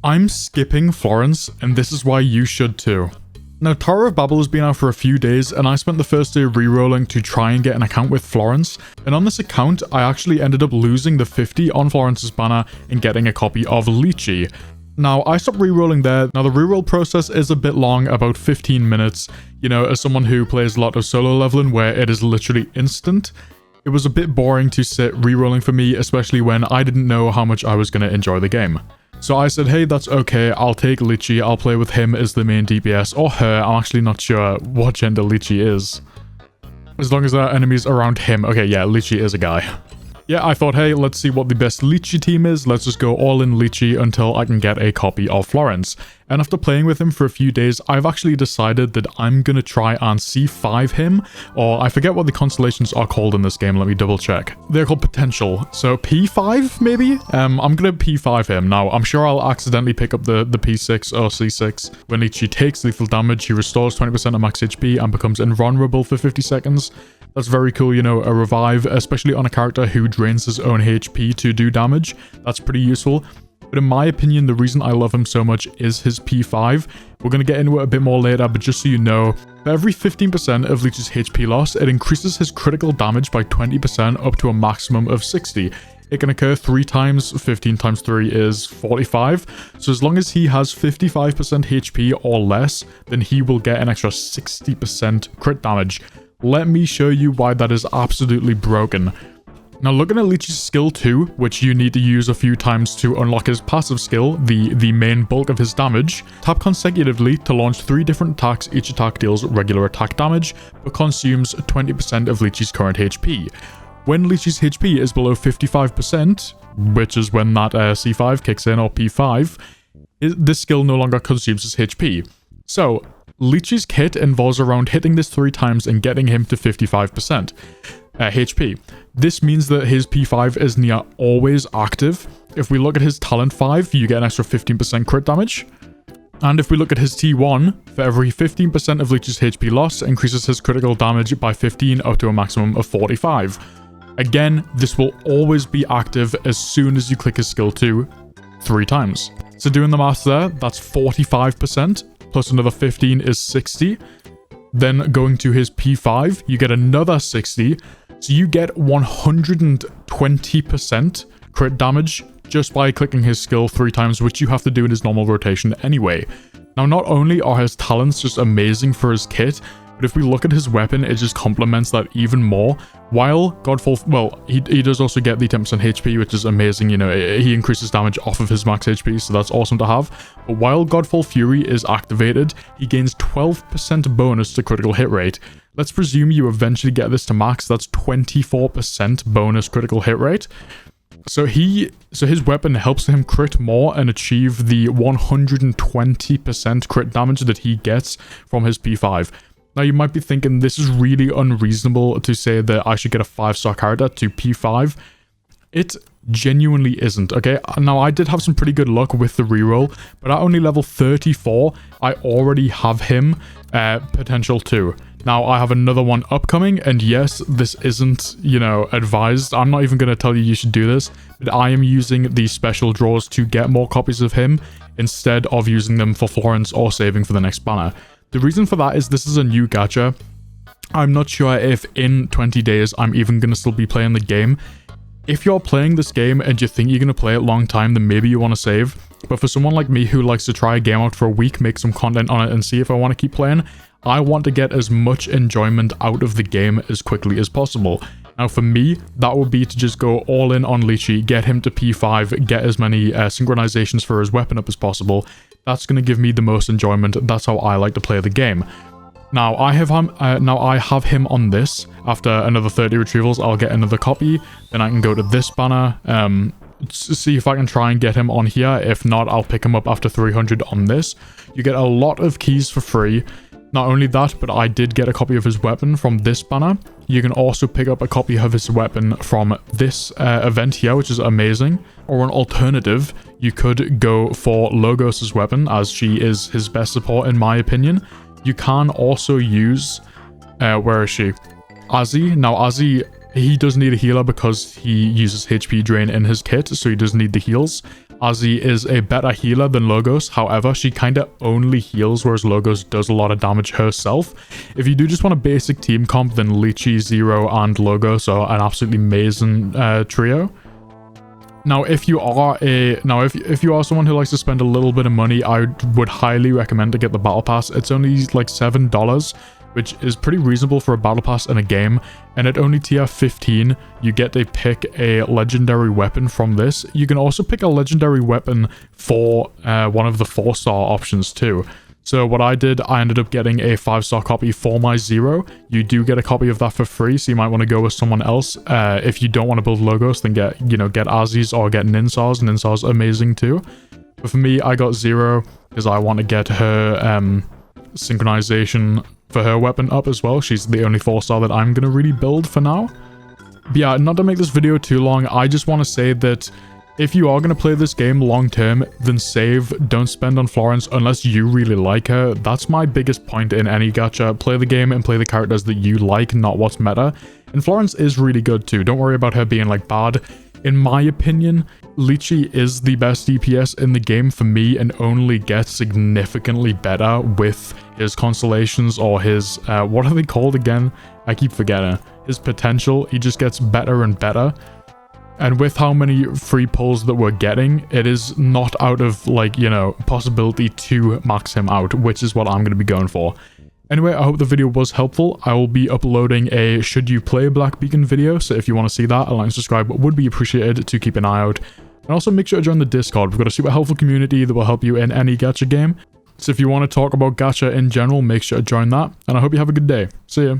I'm skipping Florence, and this is why you should too. Now, Tower of Babel has been out for a few days, and I spent the first day rerolling to try and get an account with Florence, and on this account, I actually ended up losing the 50 on Florence's banner and getting a copy of Lychee. Now, I stopped rerolling there. Now, the reroll process is a bit long, about 15 minutes. You know, as someone who plays a lot of solo leveling where it is literally instant, it was a bit boring to sit rerolling for me, especially when I didn't know how much I was going to enjoy the game. So I said, hey, that's okay, I'll take Lychee, I'll play with him as the main DPS, or her, I'm actually not sure what gender Lychee is. As long as there are enemies around him. Okay, yeah, Lychee is a guy. Yeah, I thought, hey, let's see what the best Lychee team is, let's just go all in Lychee until I can get a copy of Florence. And after playing with him for a few days, I've actually decided that I'm gonna try and C5 him, or I forget what the constellations are called in this game, let me double check. They're called Potential, so P5 maybe? I'm gonna P5 him. Now, I'm sure I'll accidentally pick up the P6 or C6. When Lychee takes lethal damage, he restores 20% of max HP and becomes invulnerable for 50 seconds. That's very cool, you know, a revive, especially on a character who drains his own HP to do damage. That's pretty useful. But in my opinion, the reason I love him so much is his P5. We're going to get into it a bit more later, but just so you know, for every 15% of Lychee's HP loss, it increases his critical damage by 20% up to a maximum of 60. It can occur 3 times, 15 times 3 is 45. So as long as he has 55% HP or less, then he will get an extra 60% crit damage. Let me show you why that is absolutely broken. Now, looking at Lychee's skill 2, which you need to use a few times to unlock his passive skill, the main bulk of his damage, tap consecutively to launch 3 different attacks. Each attack deals regular attack damage, but consumes 20% of Lychee's current HP. When Lychee's HP is below 55%, which is when that C5 kicks in, or P5, this skill no longer consumes his HP. So, Lychee's kit involves around hitting this 3 times and getting him to 55% HP. This means that his P5 is near always active. If we look at his talent 5, you get an extra 15% crit damage. And if we look at his T1, for every 15% of Lychee's HP loss, increases his critical damage by 15 up to a maximum of 45. Again, this will always be active as soon as you click his skill 2 3 times. So doing the math there, that's 45%. Plus another 15 is 60. Then going to his P5, you get another 60. So you get 120% crit damage just by clicking his skill 3 times, which you have to do in his normal rotation anyway. Now, not only are his talents just amazing for his kit, but if we look at his weapon, it just complements that even more. While Godfall, well, he does also get the 10% HP, which is amazing, you know, he increases damage off of his max HP, so that's awesome to have. But while Godfall Fury is activated, he gains 12% bonus to critical hit rate. Let's presume you eventually get this to max, that's 24% bonus critical hit rate. So his weapon helps him crit more and achieve the 120% crit damage that he gets from his P5. Now, you might be thinking this is really unreasonable to say that I should get a 5-star character to P5. It genuinely isn't, okay? Now, I did have some pretty good luck with the reroll, but at only level 34, I already have him potential 2. Now, I have another one upcoming, and yes, this isn't, you know, advised. I'm not even going to tell you should do this, but I am using these special draws to get more copies of him instead of using them for Florence or saving for the next banner. The reason for that is this is a new gacha. I'm not sure if in 20 days I'm even going to still be playing the game. If you're playing this game and you think you're going to play it a long time, then maybe you want to save. But for someone like me who likes to try a game out for a week, make some content on it and see if I want to keep playing, I want to get as much enjoyment out of the game as quickly as possible. Now for me, that would be to just go all in on Lychee, get him to P5, get as many synchronizations for his weapon up as possible. That's going to give me the most enjoyment. That's how I like to play the game. Now I have him on this. After another 30 retrievals, I'll get another copy. Then I can go to this banner, see if I can try and get him on here. If not, I'll pick him up after 300 on this. You get a lot of keys for free. Not only that, but I did get a copy of his weapon from this banner. You can also pick up a copy of his weapon from this event here, which is amazing. Or an alternative, you could go for Logos' weapon, as she is his best support in my opinion. You can also use, where is she? Azzy. Now Azzy, he does need a healer because he uses HP drain in his kit, so he does need the heals. Azzy is a better healer than Logos. However, she kind of only heals, whereas Logos does a lot of damage herself. If you do just want a basic team comp, then Lychee, Zero, and Logos are an absolutely amazing trio. Now, if you are if you are someone who likes to spend a little bit of money, I would highly recommend to get the battle pass. It's only like $7, which is pretty reasonable for a battle pass in a game. And at only tier 15, you get to pick a legendary weapon from this. You can also pick a legendary weapon for one of the 4-star options too. So what I did, I ended up getting a 5-star copy for my Zero. You do get a copy of that for free, so you might want to go with someone else. If you don't want to build Logos, then get Azzy's or get Ninsar's. Ninsar's amazing too. But for me, I got Zero because I want to get her synchronization for her weapon up as well. She's the only 4-star that I'm going to really build for now. But yeah, not to make this video too long, I just want to say that if you are going to play this game long term, then save, don't spend on Florence unless you really like her. That's my biggest point in any gacha. Play the game and play the characters that you like, not what's meta. And Florence is really good too. Don't worry about her being like bad. In my opinion, Lychee is the best DPS in the game for me and only gets significantly better with his constellations or his, what are they called again? I keep forgetting. His potential, he just gets better and better. And with how many free pulls that we're getting, it is not out of, like, you know, possibility to max him out, which is what I'm going to be going for. Anyway, I hope the video was helpful. I will be uploading a Should You Play Black Beacon video, so if you want to see that, a like and subscribe would be appreciated to keep an eye out. And also make sure to join the Discord. We've got a super helpful community that will help you in any gacha game. So if you want to talk about gacha in general, make sure to join that. And I hope you have a good day. See ya.